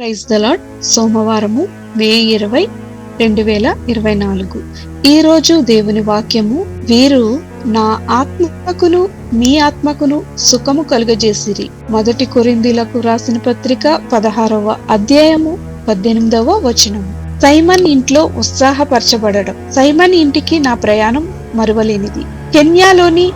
Praise the lord. సోమవారము మే 20, 2024. ఈరోజు దేవుని వాక్యము, వీరు నా ఆత్మకును మీ ఆత్మకును సుఖము కలుగజేసిరి. 1 కొరింథీలకు రాసిన పత్రిక 16వ అధ్యాయము 18వ వచనము. సైమన్ ఇంట్లో ఉత్సాహపరచబడడం. సైమన్ ఇంటికి నా ప్రయాణం మరువలేనిది. కెన్యాలోని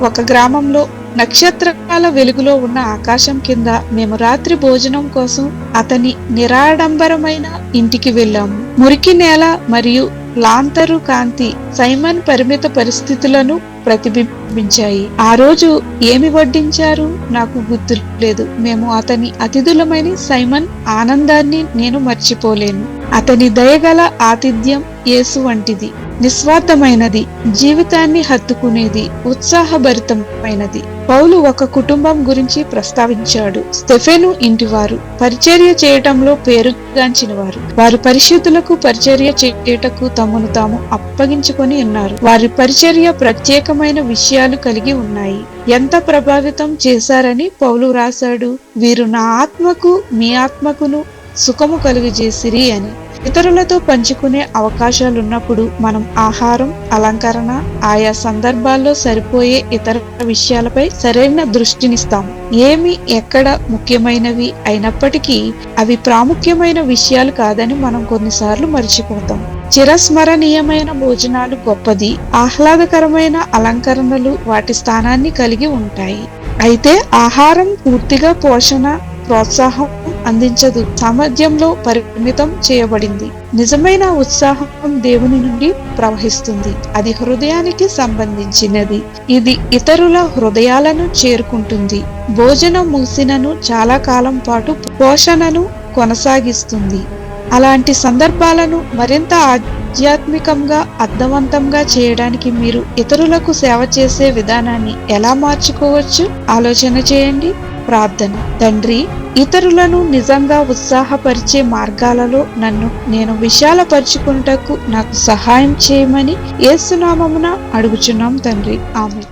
ఒక గ్రామంలో నక్షత్రాల వెలుగులో ఉన్న ఆకాశం కింద మేము రాత్రి భోజనం కోసం అతని నిరాడంబరమైన ఇంటికి వెళ్ళాము. మురికి నేల మరియు లాంతరు కాంతి సైమన్ పరిమిత పరిస్థితులను ప్రతిబింబించాయి. ఆ రోజు ఏమి వడ్డించారు నాకు గుర్తు లేదు. మేము అతని అతిథులమైన సైమన్ ఆనందాన్ని నేను మర్చిపోలేను. అతని దయగల ఆతిథ్యం యేసు వంటిది, నిస్వార్థమైనది, జీవితాన్ని హత్తుకునేది, ఉత్సాహభరితమైనది. పౌలు ఒక కుటుంబం గురించి ప్రస్తావించాడు. స్టెఫెను ఇంటివారు పరిచర్య చేయటంలో పేరుగాంచిన వారు. వారు పరిశుద్ధులకు పరిచర్య చేయుటకు తమను తాము అప్పగించుకొని ఉన్నారు. వారి పరిచర్య ప్రత్యేకమైన విషయాలు కలిగి ఉన్నాయి. ఎంత ప్రభావితం చేశారని పౌలు రాశాడు. వీరు నా ఆత్మకు మీ ఆత్మకును సుఖము కలుగజేసిరి అని. ఇతరులతో పంచుకునే అవకాశాలున్నప్పుడు మనం ఆహారం, అలంకరణ, ఆయా సందర్భాల్లో సరిపోయే ఇతర విషయాలపై సరైన దృష్టినిస్తాం. ఏమి ఎక్కడ ముఖ్యమైనవి అయినప్పటికీ అవి ప్రాముఖ్యమైన విషయాలు కాదని మనం కొన్నిసార్లు మర్చిపోతాం. చిరస్మరణీయమైన భోజనాలు గొప్పది, ఆహ్లాదకరమైన అలంకరణలు వాటి స్థానాన్ని కలిగి ఉంటాయి. అయితే ఆహారం పూర్తిగా పోషణ, ప్రోత్సాహం అందించదు. సామర్థ్యంలో పరిమితం చేయబడింది. నిజమైన ఉత్సాహం దేవుని నుండి ప్రవహిస్తుంది. అది హృదయానికి సంబంధించినది. ఇది ఇతరుల హృదయాలను చేరుకుంటుంది. భోజనం ముగిసినను చాలా కాలం పాటు పోషణను కొనసాగిస్తుంది. అలాంటి సందర్భాలను మరింత ఆధ్యాత్మికంగా అర్థవంతంగా చేయడానికి మీరు ఇతరులకు సేవ చేసే విధానాన్ని ఎలా మార్చుకోవచ్చు ఆలోచన చేయండి. ప్రార్థన. తండ్రి, ఇతరులను నిజంగా ఉత్సాహపరిచే మార్గాలలో నేను విశాలపరుచుకున్నటకు నాకు సహాయం చేయమని యేసు నామమున అడుగుచున్నాం తండ్రి. ఆమేన్.